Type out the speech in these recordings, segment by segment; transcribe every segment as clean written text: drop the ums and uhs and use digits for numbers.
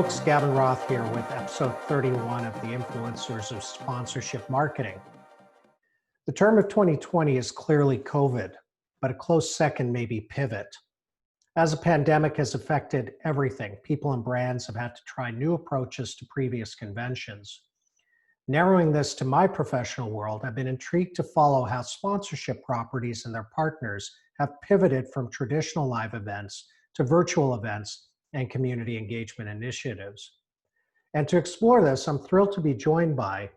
folks, Gavin Roth here with episode 31 of the Influencers of Sponsorship Marketing. The term of 2020 is clearly COVID, but a close second may be pivot. As a pandemic has affected everything, people and brands have had to try new approaches to previous conventions. Narrowing this to my professional world, I've been intrigued to follow how sponsorship properties and their partners have pivoted from traditional live events to virtual events and community engagement initiatives. And to explore this, I'm thrilled to be joined by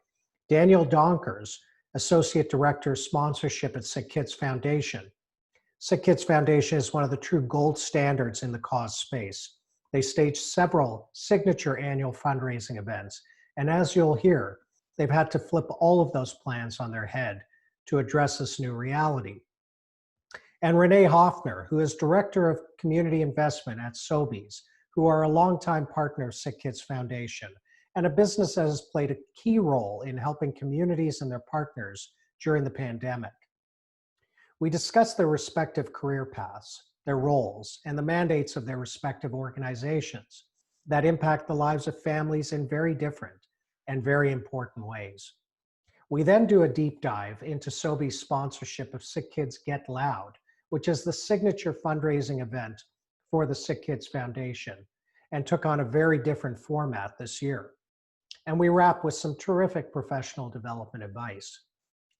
Daniel Donkers, Associate Director of Sponsorship at SickKids Foundation. SickKids Foundation is one of the true gold standards in the cause space. They stage several signature annual fundraising events, and as you'll hear, they've had to flip all of those plans on their head to address this new reality. And Renee Hopfner, who is Director of Community Investment at Sobeys, who are a longtime partner of SickKids Foundation, and a business that has played a key role in helping communities and their partners during the pandemic. We discussed their respective career paths, their roles, and the mandates of their respective organizations that impact the lives of families in very different and very important ways. We then do a deep dive into Sobeys' sponsorship of SickKids Get Loud, which is the signature fundraising event for the SickKids Foundation, and took on a very different format this year. And we wrap with some terrific professional development advice.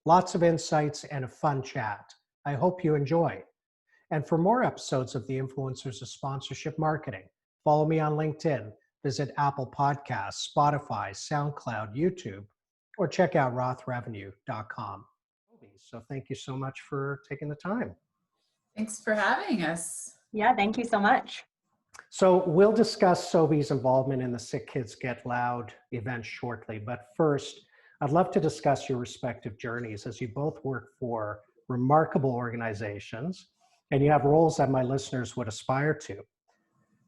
Lots of insights and a fun chat. I hope you enjoy. And for more episodes of the Influencers of Sponsorship Marketing, follow me on LinkedIn, visit Apple Podcasts, Spotify, SoundCloud, YouTube, or check out rothrevenue.com. So thank you so much for taking the time. Thanks for having us. Yeah, thank you so much. So we'll discuss Sobeys' involvement in the SickKids Get Loud event shortly, but first, I'd love to discuss your respective journeys as you both work for remarkable organizations and you have roles that my listeners would aspire to.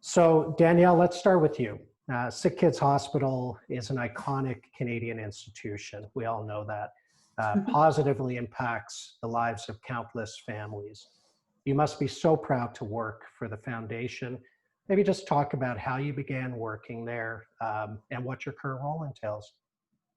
So Danielle, let's start with you. SickKids Hospital is an iconic Canadian institution. We all know that. Positively impacts the lives of countless families. You must be so proud to work for the foundation. Maybe just talk about how you began working there and what your current role entails.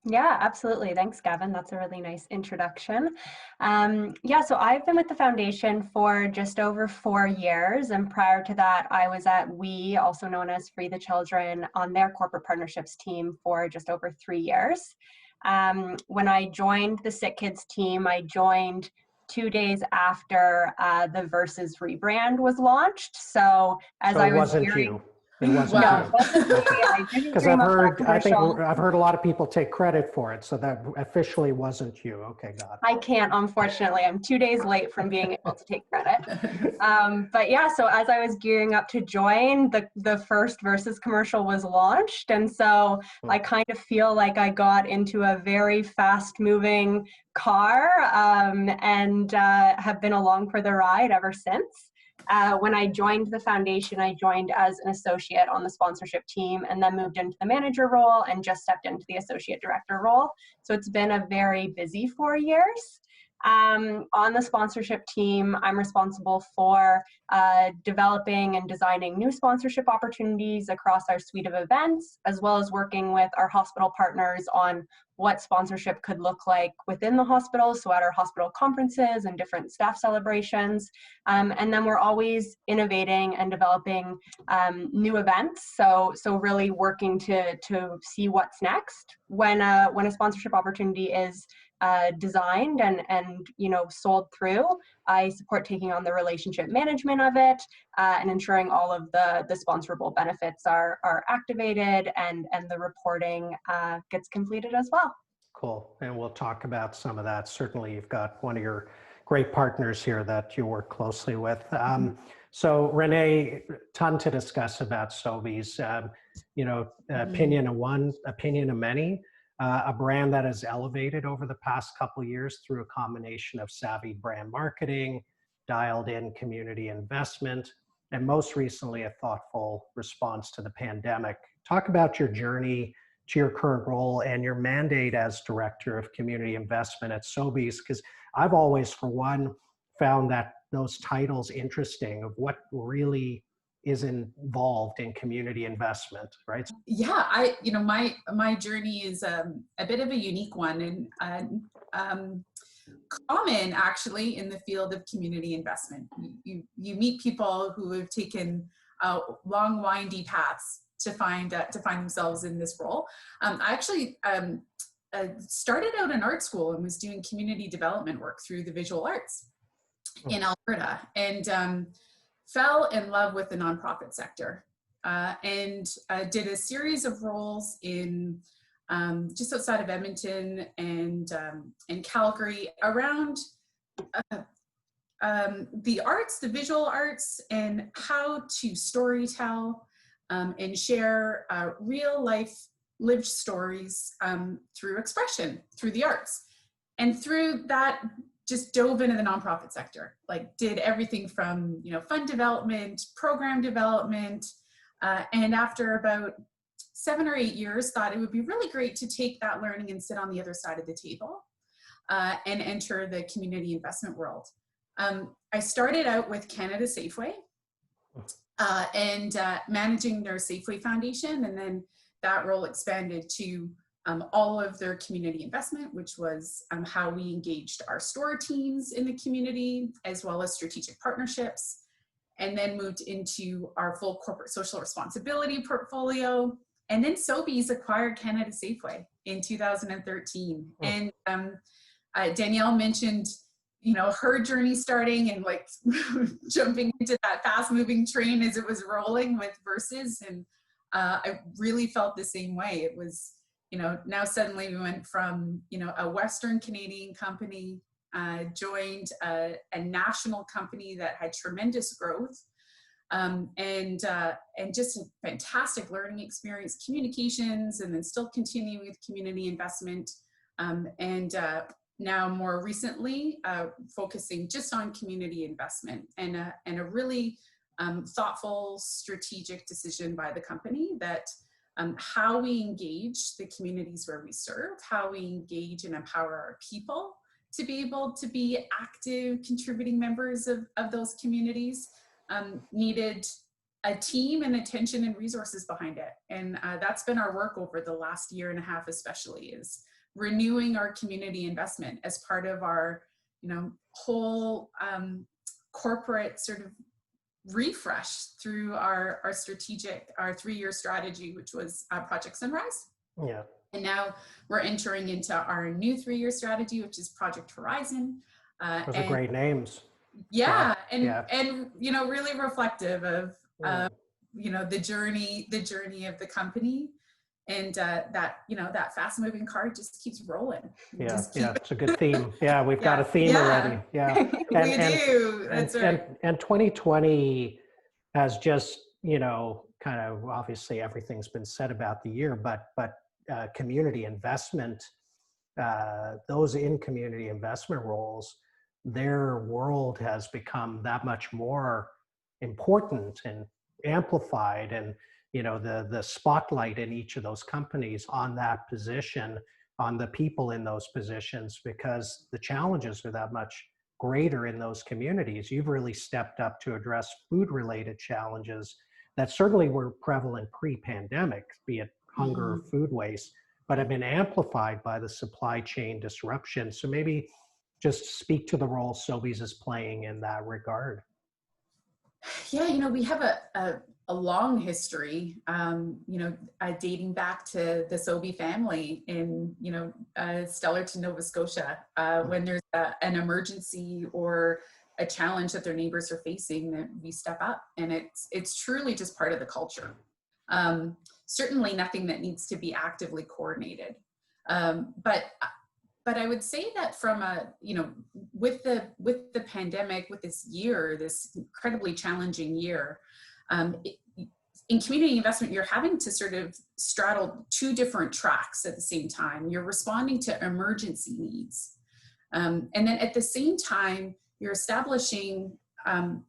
Yeah, absolutely. Thanks, Gavin. That's a really nice introduction. So I've been with the foundation for just over 4 years. And prior to that, I was at WE, also known as Free the Children, on their corporate partnerships team for just over 3 years. When I joined the SickKids team, I joined 2 days after the Versus rebrand was launched. So as I was hearing, it wasn't no, you. it wasn't me. I didn't Because dream I've up heard, that I think commercial. I've heard a lot of people take credit for it, so that officially wasn't you. Okay, got it. I can't, unfortunately. I'm 2 days late from being able to take credit. But yeah, so as I was gearing up to join, the first Versus commercial was launched. And so I kind of feel like I got into a very fast moving car and have been along for the ride ever since. When I joined the foundation, I joined as an associate on the sponsorship team and then moved into the manager role and just stepped into the associate director role. So it's been a very busy 4 years. On the sponsorship team, I'm responsible for developing and designing new sponsorship opportunities across our suite of events, as well as working with our hospital partners on what sponsorship could look like within the hospital, so at our hospital conferences and different staff celebrations. And then we're always innovating and developing new events, so really working to see what's next. When a sponsorship opportunity is designed and sold through, I support taking on the relationship management of it and ensuring all of the sponsorable benefits are activated and the reporting gets completed as well. Cool, and we'll talk about some of that. Certainly you've got one of your great partners here that you work closely with. So Renee, ton to discuss about Sobeys. Opinion of one, opinion of many. A brand that has elevated over the past couple of years through a combination of savvy brand marketing, dialed in community investment, and most recently a thoughtful response to the pandemic. Talk about your journey to your current role and your mandate as Director of Community Investment at Sobeys, because I've always, for one, found that those titles interesting of what really is involved in community investment, right? Yeah, my journey is a bit of a unique one, and common actually in the field of community investment. You meet people who have taken long, windy paths to find themselves in this role. I actually started out in art school and was doing community development work through the visual arts in Alberta, and fell in love with the nonprofit sector, and did a series of roles in just outside of Edmonton and Calgary around the arts, the visual arts, and how to storytell and share real life lived stories through expression, through the arts. And through that, just dove into the nonprofit sector, like did everything from, fund development, program development, and after about 7 or 8 years, thought it would be really great to take that learning and sit on the other side of the table and enter the community investment world. I started out with Canada Safeway and managing their Safeway Foundation, and then that role expanded to all of their community investment, which was how we engaged our store teams in the community, as well as strategic partnerships, and then moved into our full corporate social responsibility portfolio. And then Sobeys acquired Canada Safeway in 2013. And Danielle mentioned, her journey starting and like jumping into that fast moving train as it was rolling with Versus. And I really felt the same way. It was, now suddenly we went from, a Western Canadian company, joined a national company that had tremendous growth, and just a fantastic learning experience, communications, and then still continuing with community investment. And now more recently, focusing just on community investment and a really thoughtful, strategic decision by the company that how we engage the communities where we serve, how we engage and empower our people to be able to be active, contributing members of those communities, needed a team and attention and resources behind it. And that's been our work over the last 1.5 years, especially, is renewing our community investment as part of our, whole corporate sort of refresh through our 3-year strategy, which was Project Sunrise. Yeah. And now we're entering into our new 3-year strategy, which is Project Horizon. Those are great names. Yeah, and really reflective of the journey of the company, and that fast-moving car just keeps rolling. It's a good theme. Yeah, we've got a theme already. Yeah, we do. That's right. And 2020 has just kind of, obviously everything's been said about the year, but community investment, those in community investment roles, their world has become that much more important and amplified, and the spotlight in each of those companies on that position, on the people in those positions, because the challenges are that much greater in those communities. You've really stepped up to address food-related challenges that certainly were prevalent pre-pandemic, be it hunger or food waste, but have been amplified by the supply chain disruption. So maybe just speak to the role Sobeys is playing in that regard. Yeah, we have a long history, dating back to the Sobeys family in, Stellarton, Nova Scotia. When there's an emergency or a challenge that their neighbors are facing, that we step up, and it's truly just part of the culture. Certainly nothing that needs to be actively coordinated. But I would say that from with the pandemic, with this year, this incredibly challenging year, in community investment, you're having to sort of straddle 2 different tracks at the same time. You're responding to emergency needs. And then at the same time, you're establishing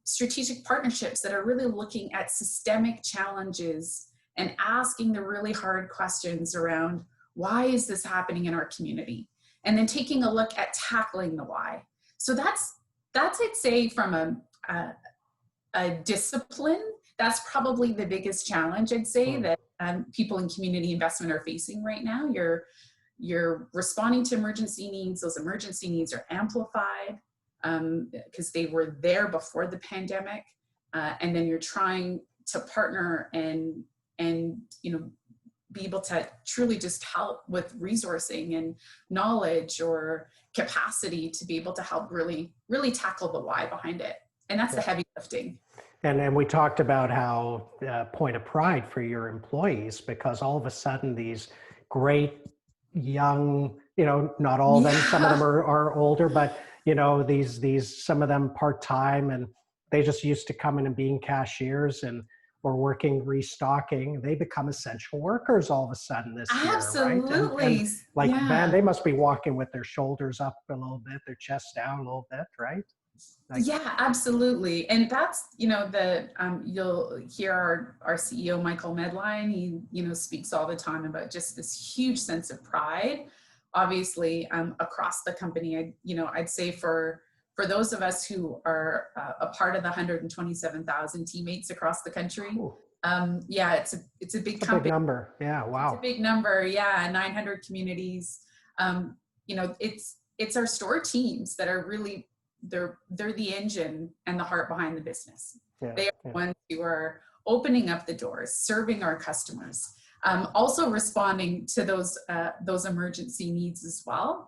strategic partnerships that are really looking at systemic challenges and asking the really hard questions around, why is this happening in our community? And then taking a look at tackling the why. So that's I'd say, from a discipline, that's probably the biggest challenge, I'd say, that people in community investment are facing right now. You're responding to emergency needs. Those emergency needs are amplified because they were there before the pandemic. And then you're trying to partner and be able to truly just help with resourcing and knowledge or capacity to be able to help really, really tackle the why behind it. And that's the heavy lifting. And we talked about how point of pride for your employees, because all of a sudden these great young, not all of them, some of them are older, but these some of them part-time, and they just used to coming and being cashiers or working restocking. They become essential workers all of a sudden this year, right? Absolutely. Man, they must be walking with their shoulders up a little bit, their chest down a little bit, right? Yeah, absolutely. And that's, you'll hear our CEO, Michael Medline, he, speaks all the time about just this huge sense of pride, obviously, across the company. I'd say for those of us who are a part of the 127,000 teammates across the country, it's a big company. Big number. Yeah. Wow. It's a big number. Yeah. 900 communities. It's our store teams that are really, they're the engine and the heart behind the business. They are the ones who are opening up the doors, serving our customers, also responding to those emergency needs as well.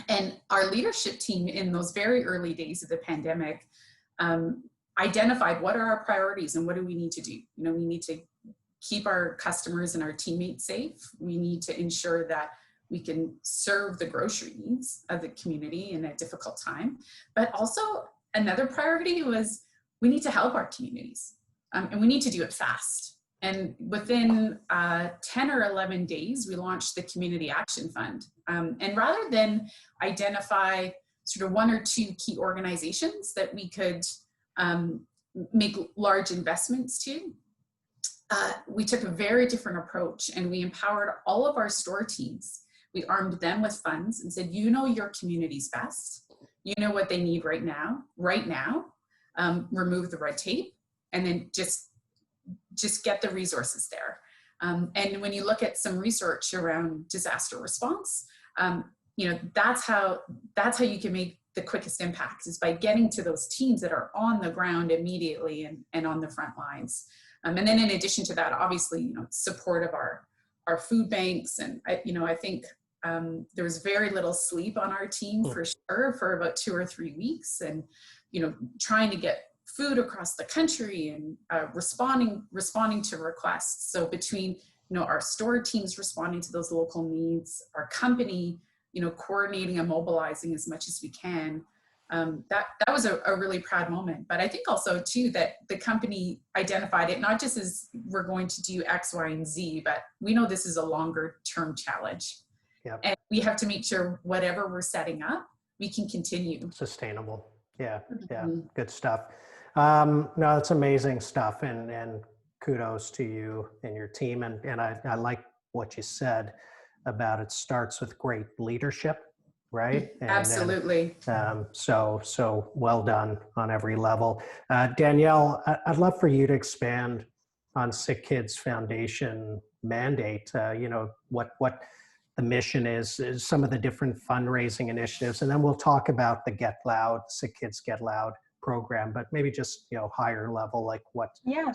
And our leadership team in those very early days of the pandemic identified what are our priorities and what do we need to do. We need to keep our customers and our teammates safe. We need to ensure that we can serve the grocery needs of the community in a difficult time. But also another priority was we need to help our communities and we need to do it fast. And within 10 or 11 days, we launched the Community Action Fund. And rather than identify sort of one or two key organizations that we could make large investments to, we took a very different approach and we empowered all of our store teams. We armed them with funds and said, your community's best. You know what they need right now, remove the red tape, and then just get the resources there. And when you look at some research around disaster response, that's how you can make the quickest impacts, is by getting to those teams that are on the ground immediately and on the front lines. And then in addition to that, obviously, support of our food banks. And I think there was very little sleep on our team for sure for about 2 or 3 weeks, and trying to get food across the country and responding to requests. So between our store teams responding to those local needs, our company coordinating and mobilizing as much as we can, that was a really proud moment. But I think also too that the company identified it not just as we're going to do X, Y, and Z, but we know this is a longer term challenge. Yep. And we have to make sure whatever we're setting up, we can continue. Sustainable. Yeah. Good stuff. No, that's amazing stuff, and kudos to you and your team. And I like what you said about it starts with great leadership, right? Absolutely. So well done on every level. Danielle, I'd love for you to expand on SickKids Foundation mandate. What the mission is some of the different fundraising initiatives, and then we'll talk about the Get Loud, SickKids Get Loud program, but maybe just higher level, like what? Yeah,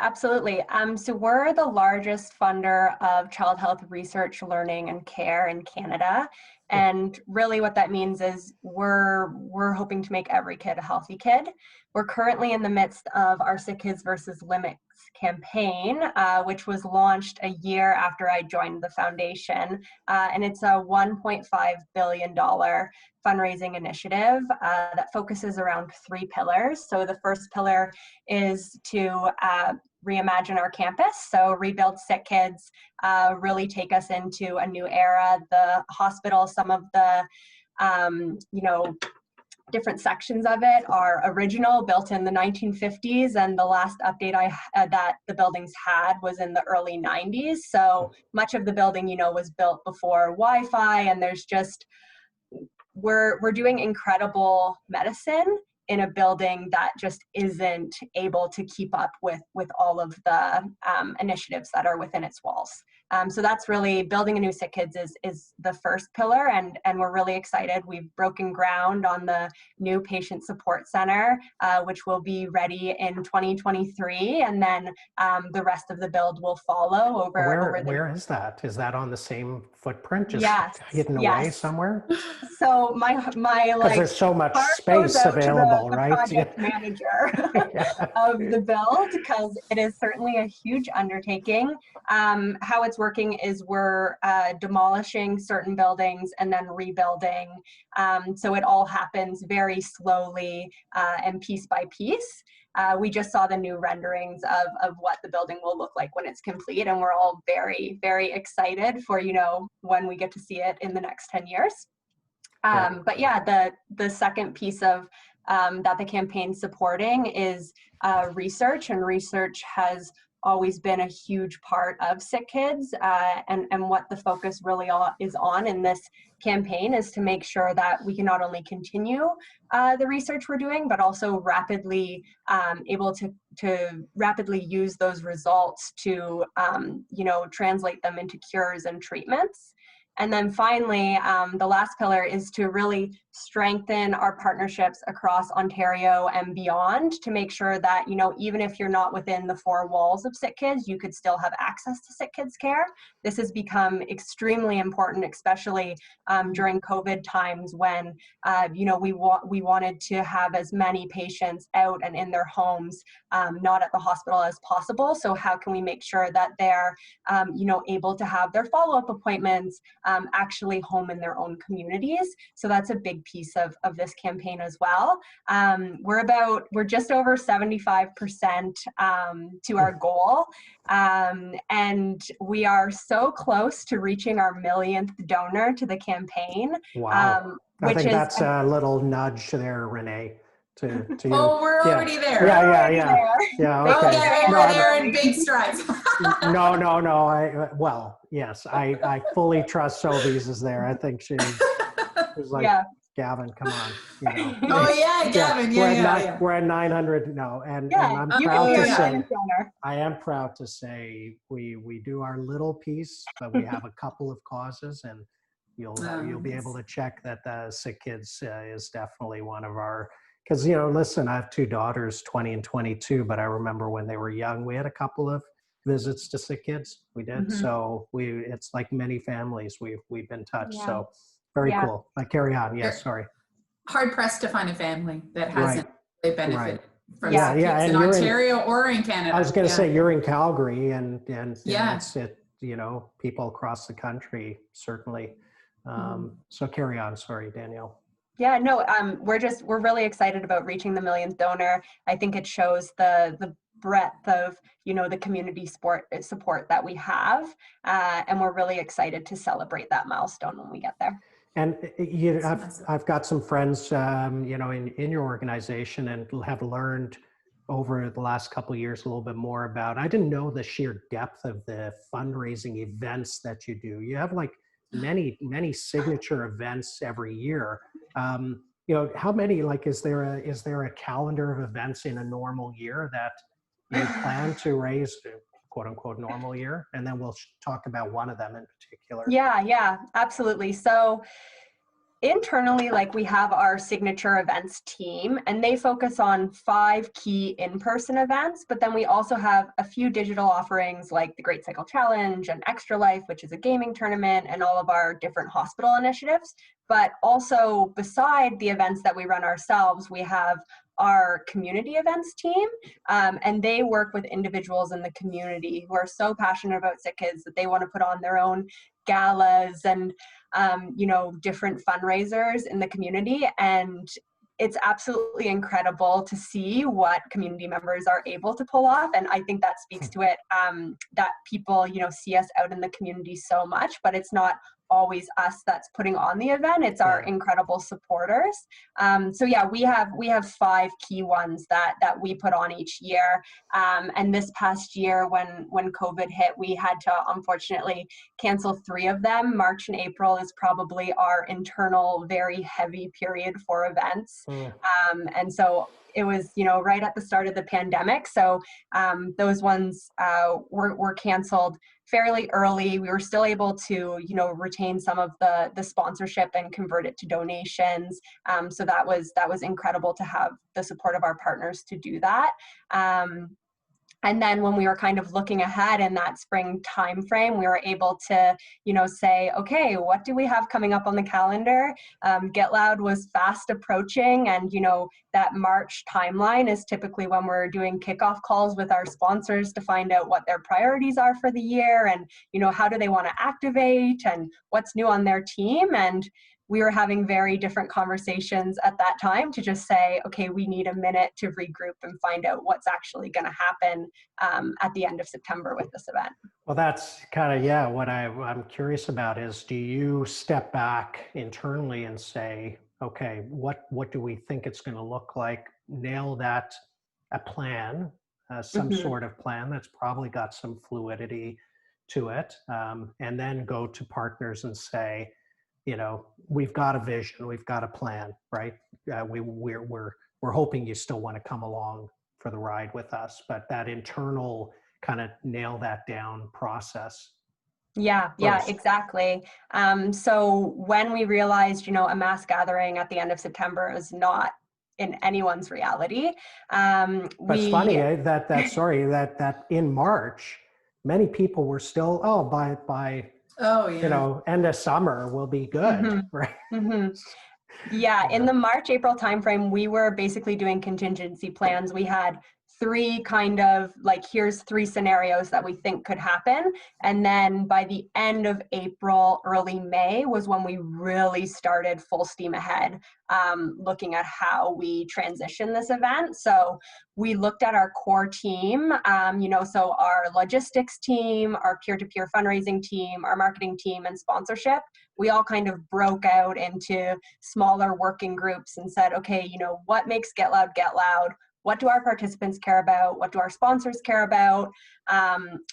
absolutely. So we're the largest funder of child health research, learning, and care in Canada. And really what that means is we're hoping to make every kid a healthy kid. We're currently in the midst of our Sick Kids versus Limits campaign, which was launched a year after I joined the foundation. And it's a $1.5 billion fundraising initiative that focuses around 3 pillars. So the first pillar is to reimagine our campus, so rebuild SickKids, really take us into a new era. The hospital, some of the different sections of it are original, built in the 1950s, and the last update that the buildings had was in the early 90s. So much of the building, was built before Wi-Fi, and there's just we're doing incredible medicine in a building that just isn't able to keep up with all of the initiatives that are within its walls. So that's really building a new SickKids is the first pillar, and we're really excited. We've broken ground on the new patient support center, which will be ready in 2023, and then the rest of the build will follow over Where is that? Is that on the same footprint, just yes, hidden away somewhere? So my Because there's so much heart space goes out to available, the right? project manager of the build, because it is certainly a huge undertaking. How it's working is we're demolishing certain buildings and then rebuilding. So it all happens very slowly and piece by piece. We just saw the new renderings of what the building will look like when it's complete, and we're all very, very excited for, when we get to see it in the next 10 years. But yeah, the second piece of that the campaign's supporting is research, and research has always been a huge part of SickKids, and what the focus really is on in this campaign is to make sure that we can not only continue the research we're doing, but also rapidly able to rapidly use those results to translate them into cures and treatments. And then finally, the last pillar is to really strengthen our partnerships across Ontario and beyond to make sure that, even if you're not within the four walls of SickKids, you could still have access to SickKids care. This has become extremely important, especially during COVID times when, we wanted to have as many patients out and in their homes, not at the hospital as possible. So how can we make sure that they're, able to have their follow-up appointments actually home in their own communities? So that's a big piece of this campaign as well. We're just over 75% to our goal, and we are so close to reaching our 1,000th donor to the campaign. Wow. I think that's a little nudge there, Renee. To oh, we're already there. Yeah. Okay. We're there in big strides. No. Well, yes, I fully trust Sobeys is there. I think she's like, Gavin, come on. Oh yeah, Gavin. We're at 900 now, and I'm proud to say, I am proud to say we do our little piece, but we have a couple of causes, and you'll be able to check that the SickKids is definitely one of our. Because, listen, I have two daughters, 20 and 22, but I remember when they were young, we had a couple of visits to SickKids. We did. Mm-hmm. So it's like many families we've been touched. Yeah. So very cool. Carry on. Yes, sorry. Hard pressed to find a family that hasn't really benefited from SickKids in Ontario or in Canada. I was going to say, you're in Calgary, and it's people across the country, certainly. So carry on. Sorry, Danielle. Yeah, no, we're really excited about reaching the 1,000th donor. I think it shows the breadth of, the community support that we have. And we're really excited to celebrate that milestone when we get there. And I've got some friends, in your organization, and have learned over the last couple of years a little bit more about, I didn't know the sheer depth of the fundraising events that you do. You have many signature events every year. How many, is there a calendar of events in a normal year that you plan to raise, quote unquote, normal year? And then we'll talk about one of them in particular. Yeah, absolutely. So internally, we have our signature events team, and they focus on 5 key in-person events, but then we also have a few digital offerings like the Great Cycle Challenge and Extra Life, which is a gaming tournament, and all of our different hospital initiatives. But also, beside the events that we run ourselves, we have our community events team, and they work with individuals in the community who are so passionate about SickKids that they want to put on their own galas and different fundraisers in the community. And it's absolutely incredible to see what community members are able to pull off. And I think that speaks to it, that people, see us out in the community so much, but it's not always us that's putting on the event. It's our incredible supporters. So yeah, we have 5 key ones that we put on each year. And this past year, when COVID hit, we had to unfortunately cancel 3 of them. March and April is probably our internal very heavy period for events. And so it was, right at the start of the pandemic. So those ones were canceled fairly early. We were still able to, retain some of the sponsorship and convert it to donations. So that was incredible to have the support of our partners to do that. And then when we were kind of looking ahead in that spring timeframe, we were able to, say, okay, what do we have coming up on the calendar? Get Loud was fast approaching, and, that March timeline is typically when we're doing kickoff calls with our sponsors to find out what their priorities are for the year and, how do they want to activate and what's new on their team. And we were having very different conversations at that time to just say, okay, we need a minute to regroup and find out what's actually going to happen at the end of September with this event. Well, that's kind of, what I'm curious about is, do you step back internally and say, okay, what do we think it's going to look like? Nail that, a plan, some sort of plan that's probably got some fluidity to it, and then go to partners and say, we've got a vision, we've got a plan, right? We're hoping you still want to come along for the ride with us, but that internal kind of nail that down process. Yeah, exactly. So when we realized, a mass gathering at the end of September is not in anyone's reality. But it's funny that in March, many people were still, by end of summer will be good, right? Yeah, in the March, April timeframe, we were basically doing contingency plans. We had 3 kind of here's 3 scenarios that we think could happen. And then by the end of April, early May was when we really started full steam ahead, looking at how we transition this event. So we looked at our core team, so our logistics team, our peer-to-peer fundraising team, our marketing team, and sponsorship. We all kind of broke out into smaller working groups and said, okay, what makes Get Loud Get Loud? What do our participants care about? What do our sponsors care about?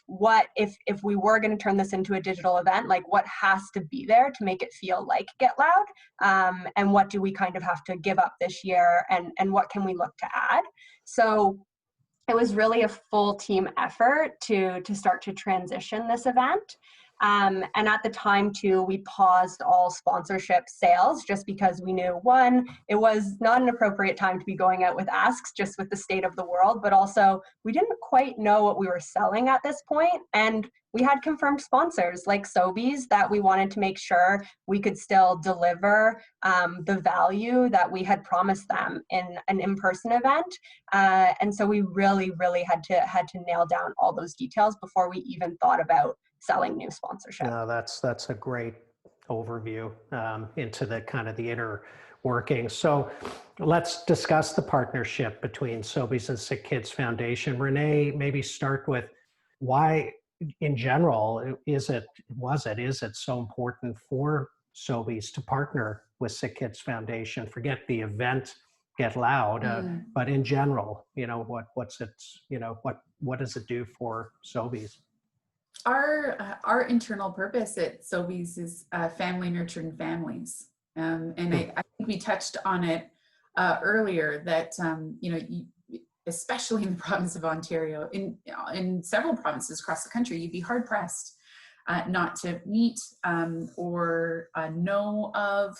What if we were going to turn this into a digital event, what has to be there to make it feel like Get Loud? And what do we kind of have to give up this year? And what can we look to add? So it was really a full team effort to start to transition this event. And at the time too, we paused all sponsorship sales just because we knew, one, it was not an appropriate time to be going out with asks just with the state of the world, but also we didn't quite know what we were selling at this point. And we had confirmed sponsors like Sobeys that we wanted to make sure we could still deliver the value that we had promised them in an in-person event. And so we really, really had to nail down all those details before we even thought about selling new sponsorship. No, that's a great overview into the kind of the inner working. So let's discuss the partnership between Sobeys and SickKids Foundation. Renee, maybe start with why, in general, is it so important for Sobeys to partner with SickKids Foundation? Forget the event, Get Loud, but in general, what does it do for Sobeys? Our internal purpose at Sobeys is family nurturing families, and I think we touched on it earlier that especially in the province of Ontario, in several provinces across the country, you'd be hard pressed not to meet or know of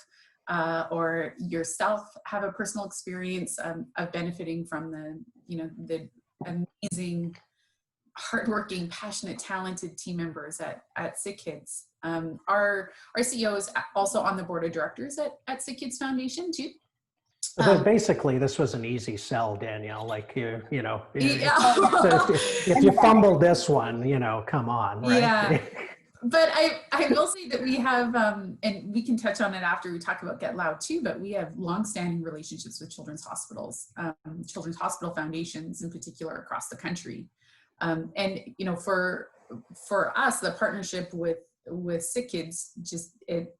or yourself have a personal experience of benefiting from the amazing, hardworking, passionate, talented team members at SickKids. Our CEO is also on the board of directors at SickKids Foundation too. But basically, this was an easy sell, Danielle. Yeah. If you fumble this one, come on, right? Yeah. But I will say that we have, and we can touch on it after we talk about Get Loud too, but we have longstanding relationships with children's hospitals, children's hospital foundations in particular across the country. And for us, the partnership with SickKids, just it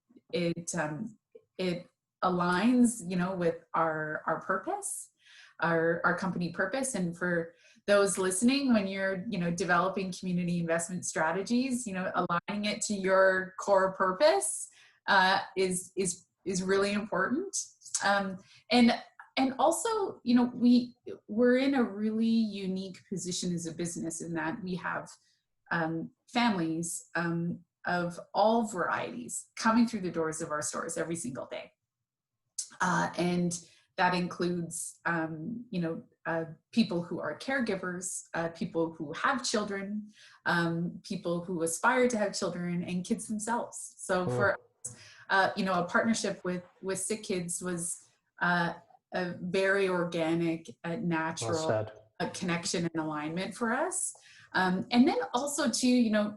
aligns, with our purpose, our company purpose. And for those listening, when you're, developing community investment strategies, aligning it to your core purpose is really important. And also, we're in a really unique position as a business in that we have families of all varieties coming through the doors of our stores every single day. And that includes, people who are caregivers, people who have children, people who aspire to have children, and kids themselves. So for us, a partnership with SickKids was a very organic, natural connection and alignment for us. And then also too,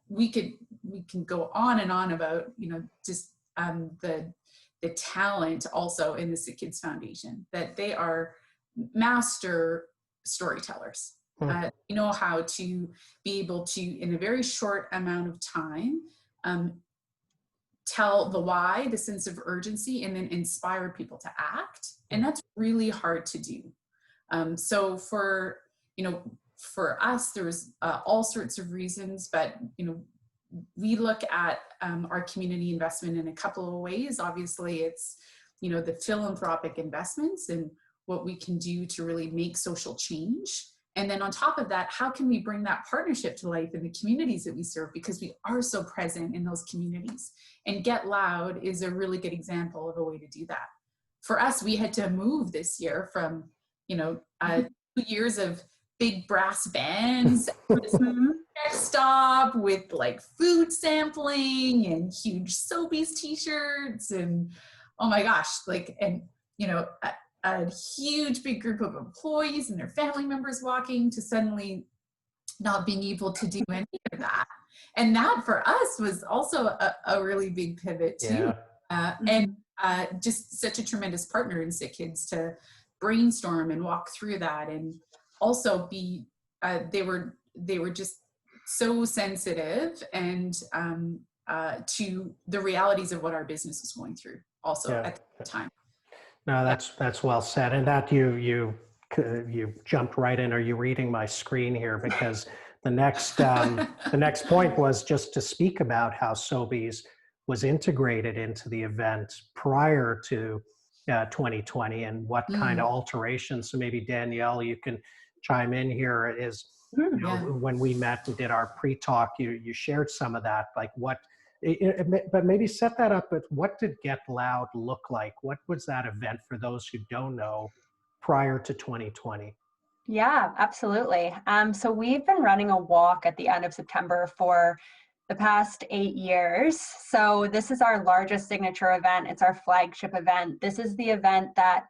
we can go on and on about, just the talent also in the SickKids Foundation, that they are master storytellers. Know how to be able to, in a very short amount of time, tell the why, the sense of urgency, and then inspire people to act. And that's really hard to do. So for us, there's all sorts of reasons, but, we look at our community investment in a couple of ways. Obviously, it's, the philanthropic investments and what we can do to really make social change. And then on top of that, how can we bring that partnership to life in the communities that we serve, because we are so present in those communities. And Get Loud is a really good example of a way to do that. For us, we had to move this year from, 2 years of big brass bands, stop with like food sampling and huge Sobeys t-shirts, and oh my gosh, a huge big group of employees and their family members walking, to suddenly not being able to do any of that. And that for us was also a really big pivot too. And just such a tremendous partner in SickKids to brainstorm and walk through that, and also be they were just so sensitive and to the realities of what our business is going through also at the time. No, that's well said. And that you jumped right in. Are you reading my screen here? Because the next point was just to speak about how Sobeys was integrated into the event prior to 2020, and what kind of alterations. So maybe Danielle, you can chime in here. Is when we met and did our pre-talk, you shared some of that, like but maybe set that up with what did Get Loud look like? What was that event for those who don't know prior to 2020? Yeah, absolutely. So we've been running a walk at the end of September for the past 8 years. So this is our largest signature event. It's our flagship event. This is the event that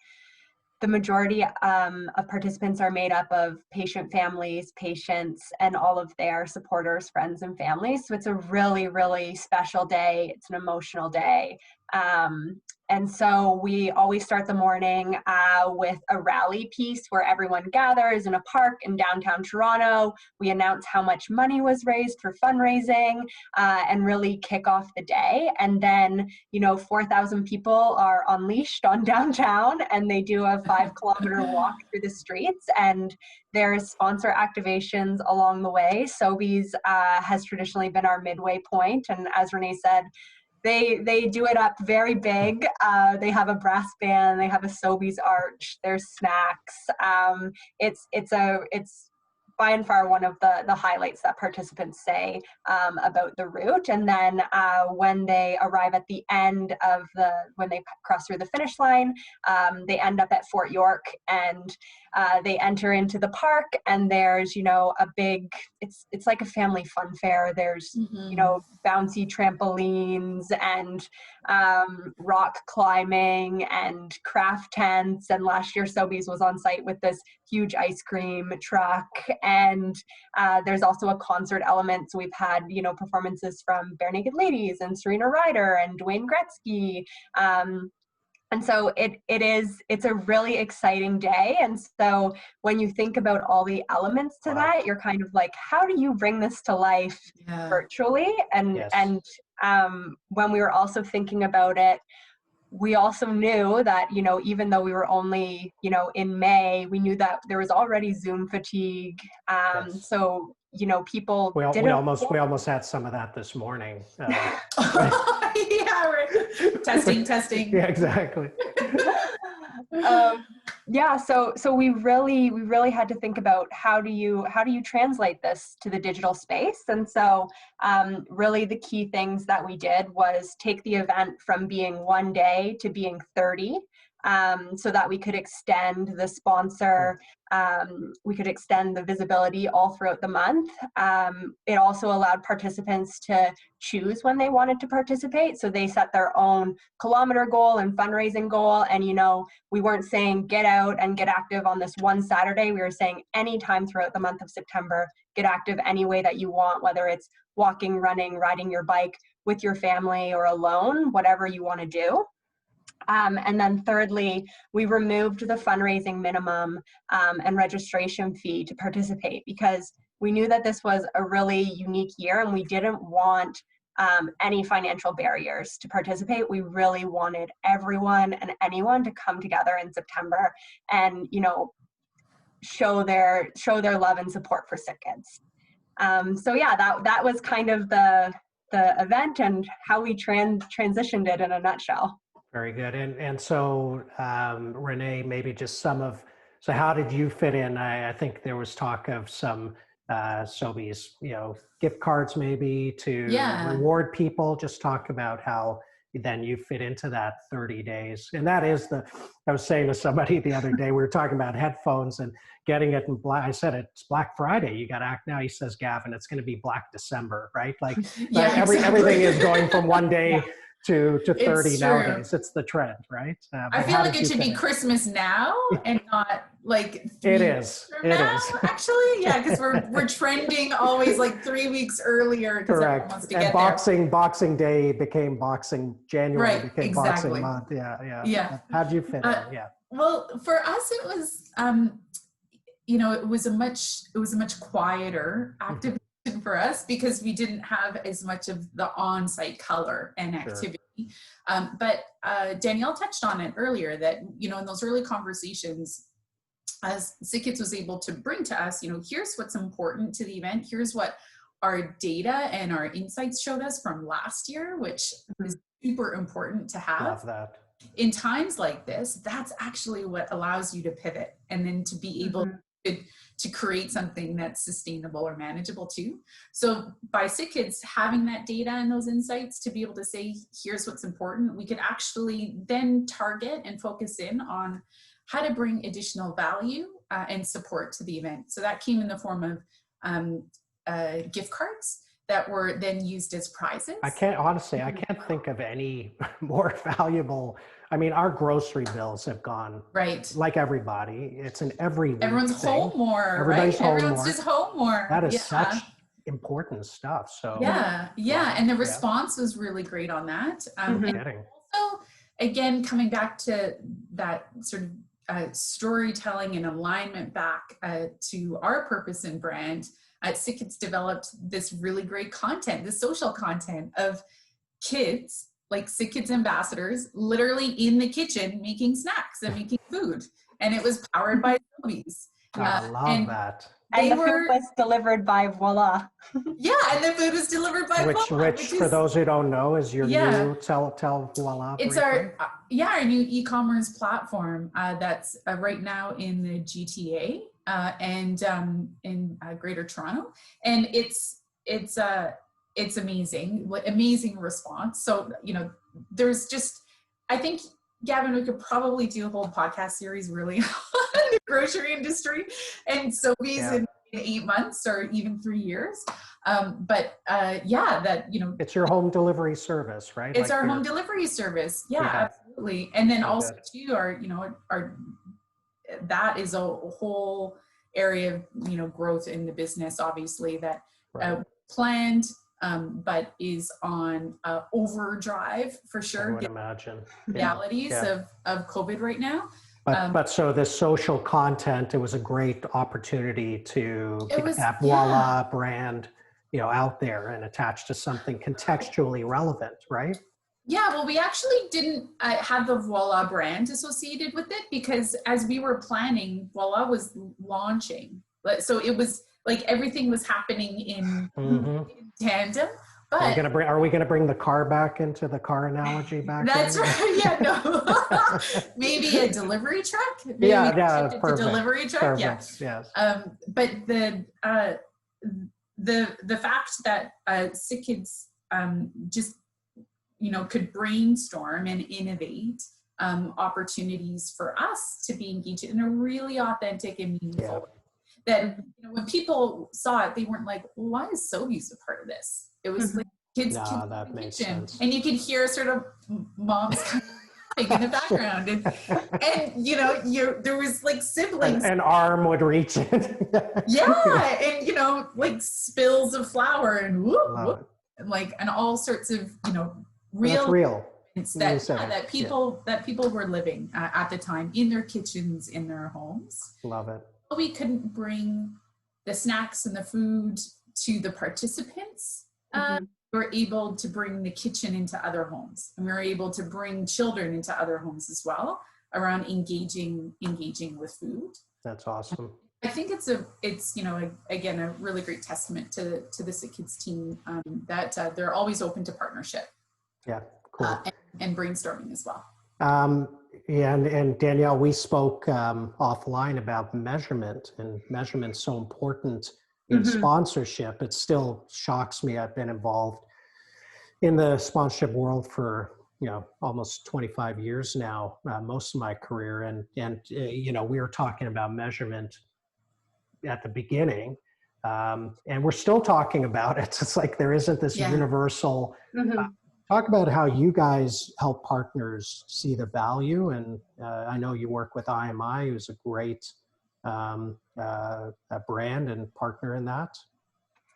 the majority of participants are made up of patient families, patients, and all of their supporters, friends, and families. So it's a really, really special day. It's an emotional day. And so we always start the morning with a rally piece where everyone gathers in a park in downtown Toronto. We announce how much money was raised for fundraising and really kick off the day. And then, 4,000 people are unleashed on downtown, and they do a 5-kilometer walk through the streets. And there's sponsor activations along the way. Sobeys has traditionally been our midway point. And as Renee said, they do it up very big. They have a brass band. They have a Sobeys arch. There's snacks. It's by and far one of the highlights that participants say about the route. And then when they arrive at the end of when they cross through the finish line, they end up at Fort York, and they enter into the park, and there's, a big, it's like a family fun fair. There's, bouncy trampolines and rock climbing and craft tents. And last year Sobeys was on site with this huge ice cream truck. And there's also a concert element. So we've had, performances from Bare Naked Ladies and Serena Ryder and Dwayne Gretzky. And so it's a really exciting day. And so when you think about all the elements to that, you're kind of like, how do you bring this to life virtually? And when we were also thinking about it, we also knew that, even though we were only, in May, we knew that there was already Zoom fatigue. So, people we almost had some of that this morning. Yeah, right. Testing. Yeah, exactly. So we really had to think about how do you translate this to the digital space. And so really the key things that we did was take the event from being 1 day to being 30, so that we could extend the sponsor, we could extend the visibility all throughout the month. It also allowed participants to choose when they wanted to participate. So they set their own kilometer goal and fundraising goal. And, we weren't saying get out and get active on this one Saturday. We were saying anytime throughout the month of September, get active any way that you want, whether it's walking, running, riding your bike with your family or alone, whatever you want to do. And then thirdly, we removed the fundraising minimum and registration fee to participate, because we knew that this was a really unique year and we didn't want any financial barriers to participate. We really wanted everyone and anyone to come together in September and, show their love and support for SickKids. So yeah, that was kind of the event and how we transitioned it in a nutshell. Very good. And so, Renee, maybe just so how did you fit in? I think there was talk of some Sobeys, gift cards maybe to reward people. Just talk about how then you fit into that 30 days. And that is I was saying to somebody the other day, we were talking about headphones and getting it in black. I said, it's Black Friday. You got to act now. He says, Gavin, it's going to be Black December, right? Like everything is going from 1 day to 30 nowadays. It's the trend, right? I feel like it should be Christmas now and not like it is actually, because we're trending always like 3 weeks earlier because everyone wants to get Boxing Day became January became Boxing Month. Yeah. How'd you fit in? Well, for us it was it was a much quieter activity for us because we didn't have as much of the on-site color and activity. But Danielle touched on it earlier that, in those early conversations, as SickKids was able to bring to us, here's what's important to the event. Here's what our data and our insights showed us from last year, which is super important to have. Love that. In times like this, that's actually what allows you to pivot and then to be able to create something that's sustainable or manageable too. So by SickKids having that data and those insights to be able to say, here's what's important, we could actually then target and focus in on how to bring additional value and support to the event. So that came in the form of gift cards that were then used as prizes. I can't think of any more valuable. I mean, our grocery bills have gone like everybody. It's an every week everyone's thing. home more. Everybody's home Everyone's more. just home more. That is such important stuff. So and the response was really great on that. And also, again, coming back to that sort of storytelling and alignment back to our purpose and brand. SickKids developed this really great content, this social content of kids, like SickKids ambassadors, literally in the kitchen making snacks and making food. And it was powered by Sobeys. I love that. And the food was delivered by Voila. And the food was delivered by Voila. Which for those who don't know, is your new tell Voila. It's our new e-commerce platform that's right now in the GTA and in Greater Toronto, and it's amazing response. So there's just, I think, Gavin, we could probably do a whole podcast series really on the grocery industry and Sobeys in 8 months or even 3 years. It's your home delivery service, right? It's our home delivery service. Absolutely. And then also too, our that is a whole area of growth in the business, obviously, that planned but is on overdrive for I sure, would given imagine. the realities of COVID right now. But so the social content, it was a great opportunity to get that voila brand, out there and attached to something contextually relevant, right? Yeah, well, we actually didn't have the Voila brand associated with it because as we were planning, Voila was launching. So it was like everything was happening in tandem. But Are we gonna bring the car back into the car analogy back? That's in? right. Yeah, no. Maybe a delivery truck. Maybe we can shift it to delivery truck. Perfect. Yeah. Yes. But the fact that SickKids just could brainstorm and innovate opportunities for us to be engaged in a really authentic and meaningful way. That when people saw it, they weren't like, well, "Why is Sobeys a part of this?" It was like kids that in the makes kitchen, sense. and you could hear sort of moms in the background, and there was like siblings. An arm would reach in. Yeah, and like spills of flour and whoop, and all sorts of real. That people were living at the time in their kitchens, in their homes. Love it. We couldn't bring the snacks and the food to the participants. We were able to bring the kitchen into other homes, and we were able to bring children into other homes as well around engaging with food. That's awesome. I think it's again a really great testament to the SickKids team that they're always open to partnership. Yeah, cool. And brainstorming as well. And Danielle, we spoke offline about measurement, and measurement's so important in sponsorship. It still shocks me. I've been involved in the sponsorship world for almost 25 years now, most of my career, and we were talking about measurement at the beginning, and we're still talking about it. It's like there isn't this universal. Talk about how you guys help partners see the value. And I know you work with IMI, who's a great a brand and partner in that.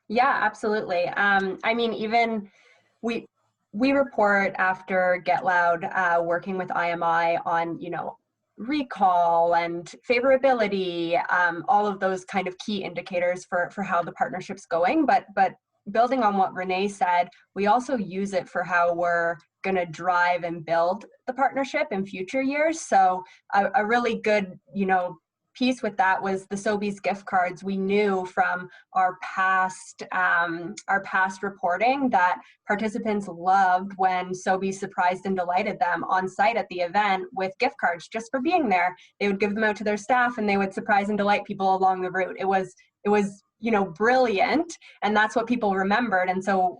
Yeah, absolutely. I mean, even we report after Get Loud, working with IMI on, recall and favorability, all of those kind of key indicators for how the partnership's going. But building on what Renee said, we also use it for how we're going to drive and build the partnership in future years. So a really good, piece with that was the Sobeys gift cards. We knew from our past reporting that participants loved when Sobeys surprised and delighted them on site at the event with gift cards just for being there. They would give them out to their staff, and they would surprise and delight people along the route. It was brilliant, and that's what people remembered. And so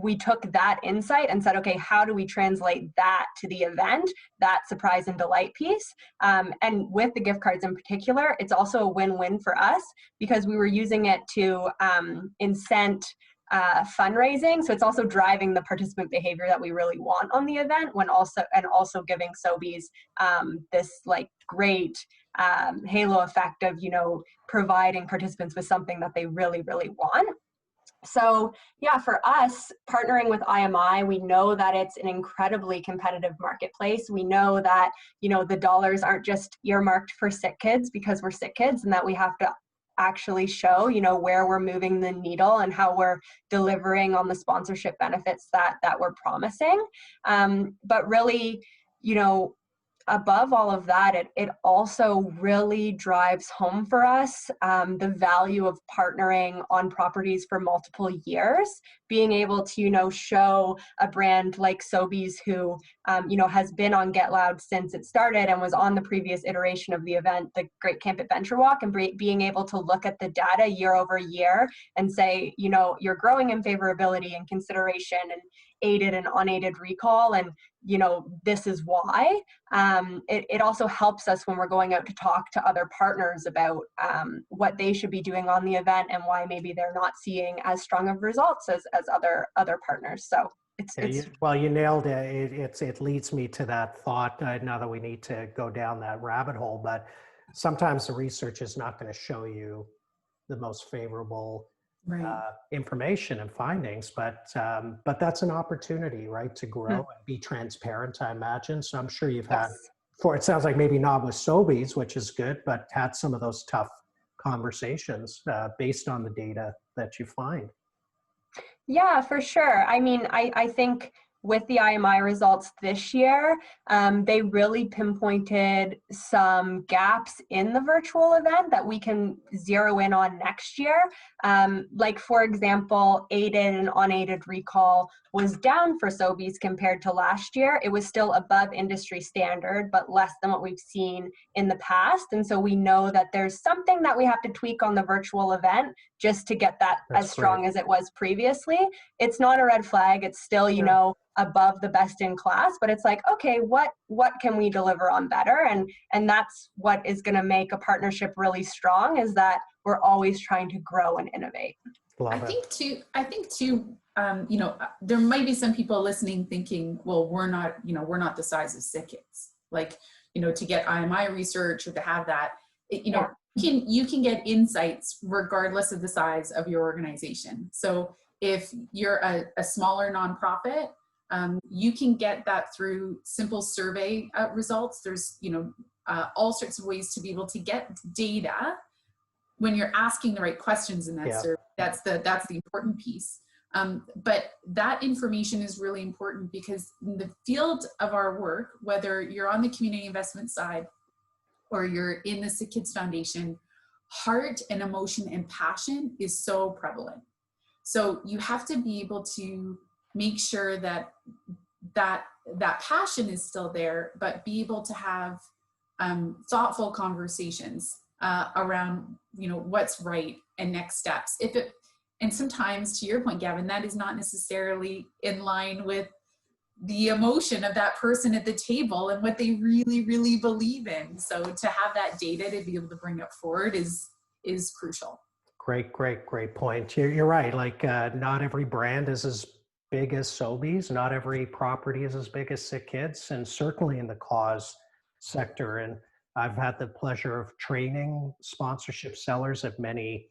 we took that insight and said, okay, how do we translate that to the event, that surprise and delight piece? And with the gift cards in particular, it's also a win-win for us because we were using it to incent fundraising. So it's also driving the participant behavior that we really want on the event, also giving Sobeys this great halo effect of providing participants with something that they really, really want. So yeah, for us, partnering with IMI, we know that it's an incredibly competitive marketplace. We know that, the dollars aren't just earmarked for SickKids because we're SickKids, and that we have to actually show, where we're moving the needle and how we're delivering on the sponsorship benefits that we're promising. But really, above all of that, it also really drives home for us the value of partnering on properties for multiple years, being able to, show a brand like Sobeys who, has been on Get Loud since it started and was on the previous iteration of the event, the Great Camp Adventure Walk, and being able to look at the data year over year and say, you're growing in favorability and consideration and aided and unaided recall, and this is why. It also helps us when we're going out to talk to other partners about what they should be doing on the event and why maybe they're not seeing as strong of results as other partners. So you nailed it. It leads me to that thought. Now that we need to go down that rabbit hole, but sometimes the research is not going to show you the most favorable Right. information and findings, but that's an opportunity, right, to grow Hmm. and be transparent, I imagine. So I'm sure you've had, Yes. it sounds like maybe not with Sobeys, which is good, but had some of those tough conversations based on the data that you find. Yeah, for sure. I mean, I think with the IMI results this year, they really pinpointed some gaps in the virtual event that we can zero in on next year. Like, for example, aided and unaided recall was down for Sobeys compared to last year. It was still above industry standard, but less than what we've seen in the past. And so we know that there's something that we have to tweak on the virtual event just to get that That's as strong great. as it was previously. It's not a red flag. It's still, you know, above the best in class, but it's like, okay, what can we deliver on better? And that's what is going to make a partnership really strong, is that we're always trying to grow and innovate. I Love it. think too, you know, there might be some people listening thinking, well, we're not the size of SickKids. Like, you know, to get IMI research or to have that, you know, you can get insights regardless of the size of your organization. So if you're a smaller nonprofit, you can get that through simple survey results. There's, you know, all sorts of ways to be able to get data when you're asking the right questions in that Yeah. survey. That's the important piece. But that information is really important because in the field of our work, whether you're on the community investment side or you're in the SickKids Foundation, heart and emotion and passion is so prevalent. So you have to be able to make sure that passion is still there, but be able to have thoughtful conversations around, you know, what's right and next steps. And sometimes, to your point, Gavin, that is not necessarily in line with the emotion of that person at the table and what they really, really believe in. So to have that data to be able to bring it forward is crucial. Great point. You're right. Like, not every brand is as big as Sobeys. Not every property is as big as SickKids, and certainly in the cause sector. And I've had the pleasure of training sponsorship sellers at many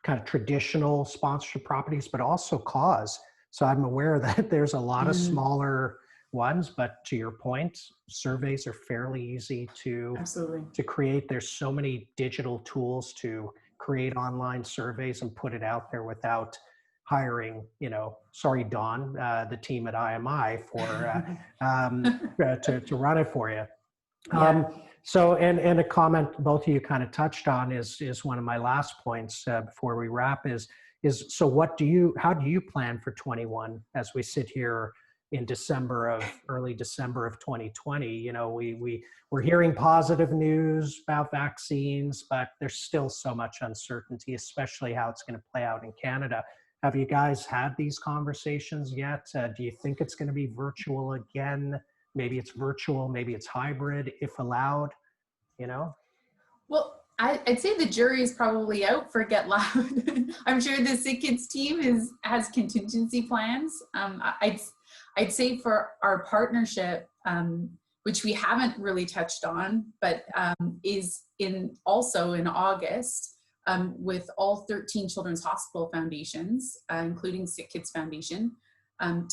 kind of traditional sponsorship properties, but also cause. So I'm aware that there's a lot of smaller ones, but to your point, surveys are fairly easy to create. There's so many digital tools to create online surveys and put it out there without hiring, you know, sorry, Don, the team at IMI to run it for you. So, and a comment both of you kind of touched on is one of my last points before we wrap is so how do you plan for 21 as we sit here in early December of 2020? You know, we're hearing positive news about vaccines, but there's still so much uncertainty, especially how it's going to play out in Canada. Have you guys had these conversations yet? Do you think it's going to be virtual again? Maybe it's virtual, maybe it's hybrid, if allowed, you know? Well, I'd say the jury is probably out for Get Loud. I'm sure the SickKids team has contingency plans. I'd say for our partnership, which we haven't really touched on, but is also in August with all 13 Children's Hospital Foundations, including SickKids Foundation,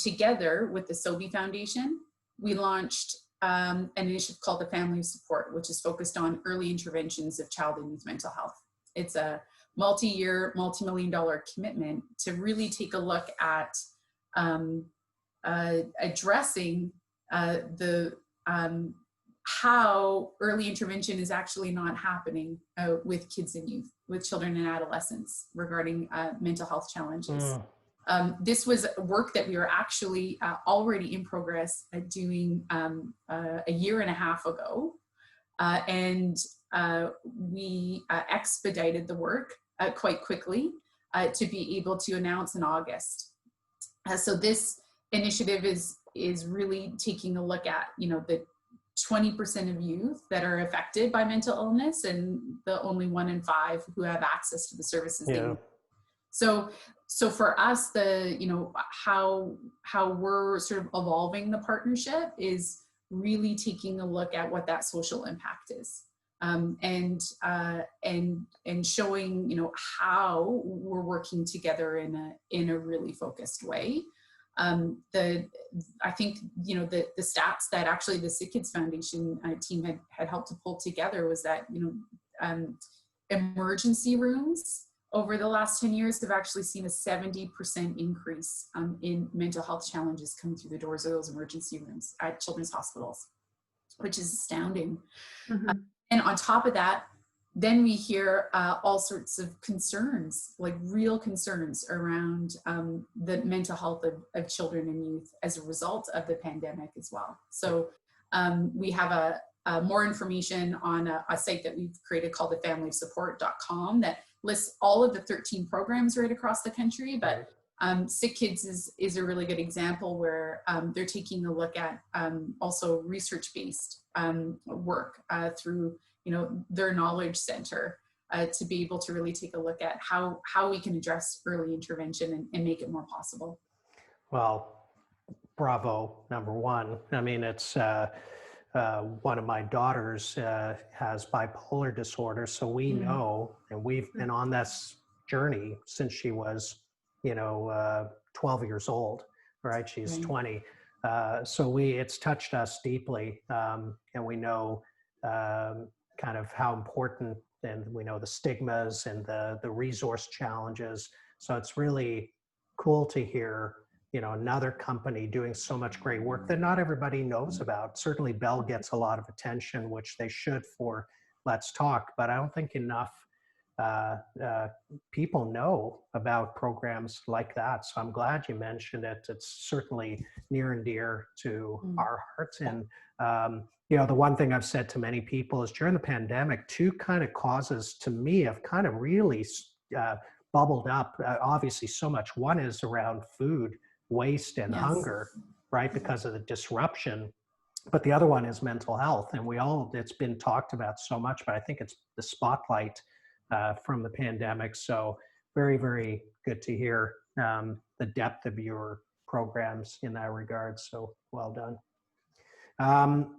together with the Sobeys Foundation. We launched an initiative called the Family of Support, which is focused on early interventions of child and youth mental health. It's a multi-year, multi-million-dollar commitment to really take a look at addressing how early intervention is actually not happening with kids and youth, with children and adolescents regarding mental health challenges. This was work that we were actually already in progress at doing a year and a half ago. And we expedited the work quite quickly to be able to announce in August. So this initiative is really taking a look at, you know, the 20% of youth that are affected by mental illness and the only 1 in 5 who have access to the services they need. So for us, how we're sort of evolving the partnership is really taking a look at what that social impact is. and showing, you know, how we're working together in a really focused way. I think, you know, the stats that actually the SickKids Foundation team had helped to pull together was that, you know, emergency rooms over the last 10 years have actually seen a 70% increase in mental health challenges coming through the doors of those emergency rooms at children's hospitals, which is astounding. Mm-hmm. And on top of that, then we hear all sorts of concerns, like real concerns around the mental health of children and youth as a result of the pandemic as well. So we have more information on a site that we've created called thefamilysupport.com that lists all of the 13 programs right across the country. But SickKids is a really good example where they're taking a look at also research-based work through, you know, their knowledge center to be able to really take a look at how we can address early intervention and make it more possible. Well, bravo, number one. I mean, it's one of my daughters has bipolar disorder, so we know, and we've been on this journey since she was, you know, 12 years old, right? She's 20. So it's touched us deeply, and we know kind of how important, and we know the stigmas and the resource challenges. So it's really cool to hear, you know, another company doing so much great work that not everybody knows about. Certainly Bell gets a lot of attention, which they should for Let's Talk, but I don't think enough people know about programs like that. So I'm glad you mentioned it. It's certainly near and dear to our hearts. And, you know, the one thing I've said to many people is during the pandemic, two kind of causes to me have kind of really bubbled up, obviously so much. One is around food waste and hunger, right? Because of the disruption. But the other one is mental health. And it's been talked about so much, but I think it's the spotlight from the pandemic. So very, very good to hear the depth of your programs in that regard. So well done.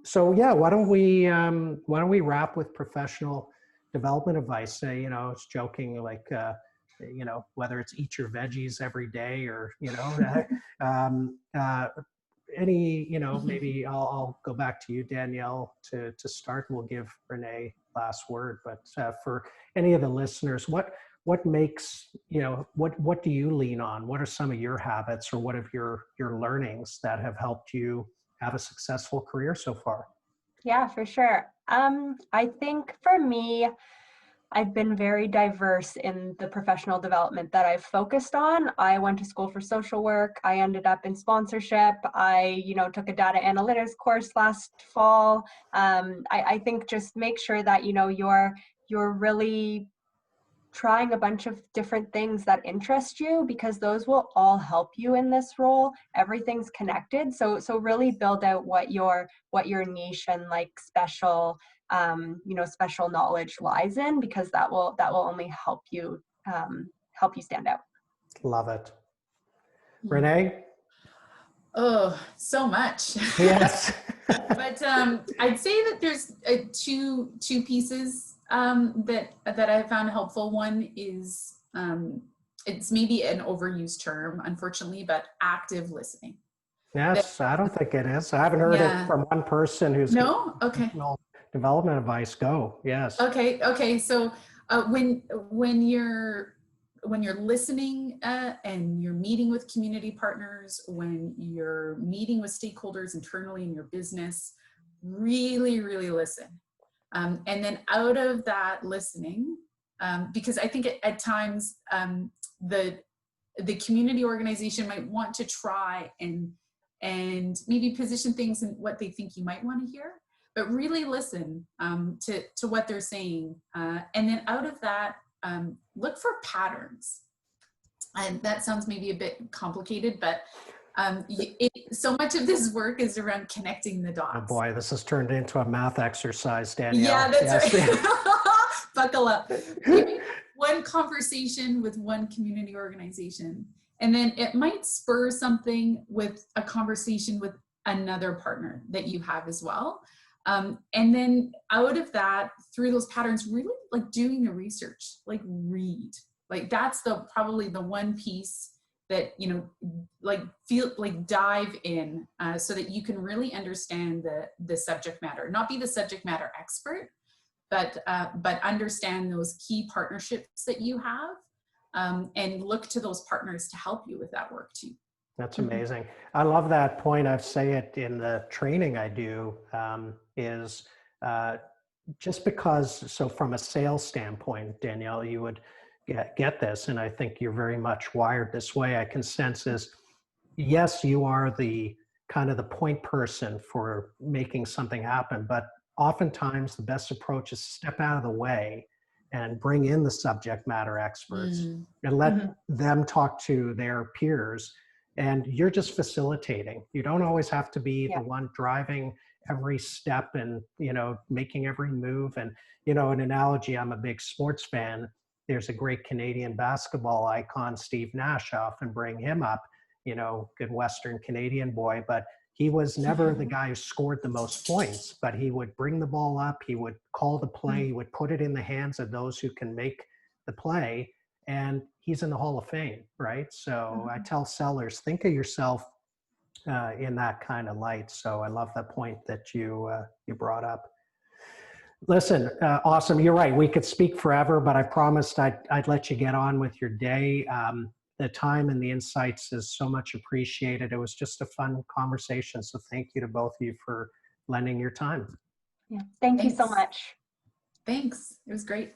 So yeah, why don't we wrap with professional development advice? You know, it's joking, like, you know, whether it's eat your veggies every day or, you know, any, you know, maybe I'll go back to you, Danielle, to start. We'll give Renee last word, but for any of the listeners, what makes, you know, what do you lean on? What are some of your habits or what of your learnings that have helped you have a successful career so far? Yeah, for sure. I think for me, I've been very diverse in the professional development that I've focused on. I went to school for social work. I ended up in sponsorship. I, you know, took a data analytics course last fall. I think just make sure that, you know, you're really trying a bunch of different things that interest you, because those will all help you in this role. Everything's connected. So really build out what your niche and like special, you know, special knowledge lies in, because that will only help you stand out. Love it. Renee? Oh, so much. Yes. But I'd say that there's two pieces that I found helpful. One is it's maybe an overused term, unfortunately, but active listening. Yes, I don't think it is. I haven't heard it from one person who's development advice. Go. Yes. Okay. So when you're listening and you're meeting with community partners, when you're meeting with stakeholders internally in your business, really, really listen. And then out of that listening, because I think at times the community organization might want to try and maybe position things in what they think you might want to hear, but really listen to what they're saying. And then out of that, look for patterns. And that sounds maybe a bit complicated, but so much of this work is around connecting the dots. Oh boy, this has turned into a math exercise, Danielle. Yeah, that's right. Buckle up. One conversation with one community organization, and then it might spur something with a conversation with another partner that you have as well. And then out of that, through those patterns, really like doing the research, like read. Like that's probably the one piece that, you know, like dive in so that you can really understand the subject matter, not be the subject matter expert, but understand those key partnerships that you have, and look to those partners to help you with that work too. That's amazing. I love that point. I say it in the training I do, is just because, so from a sales standpoint, Danielle, you would get this, and I think you're very much wired this way. I can sense is, yes, you are the kind of the point person for making something happen, but oftentimes the best approach is step out of the way and bring in the subject matter experts and let them talk to their peers. And you're just facilitating. You don't always have to be the one driving every step and, you know, making every move. And, you know, an analogy, I'm a big sports fan. There's a great Canadian basketball icon, Steve Nash. I often bring him up, you know, good Western Canadian boy, but he was never the guy who scored the most points, but he would bring the ball up, he would call the play, he would put it in the hands of those who can make the play, and he's in the Hall of Fame, right? So I tell sellers, think of yourself in that kind of light. So I love that point that you brought up. Listen, awesome. You're right. We could speak forever, but I promised I'd let you get on with your day. The time and the insights is so much appreciated. It was just a fun conversation. So thank you to both of you for lending your time. Yeah. Thank you so much. Thanks. It was great.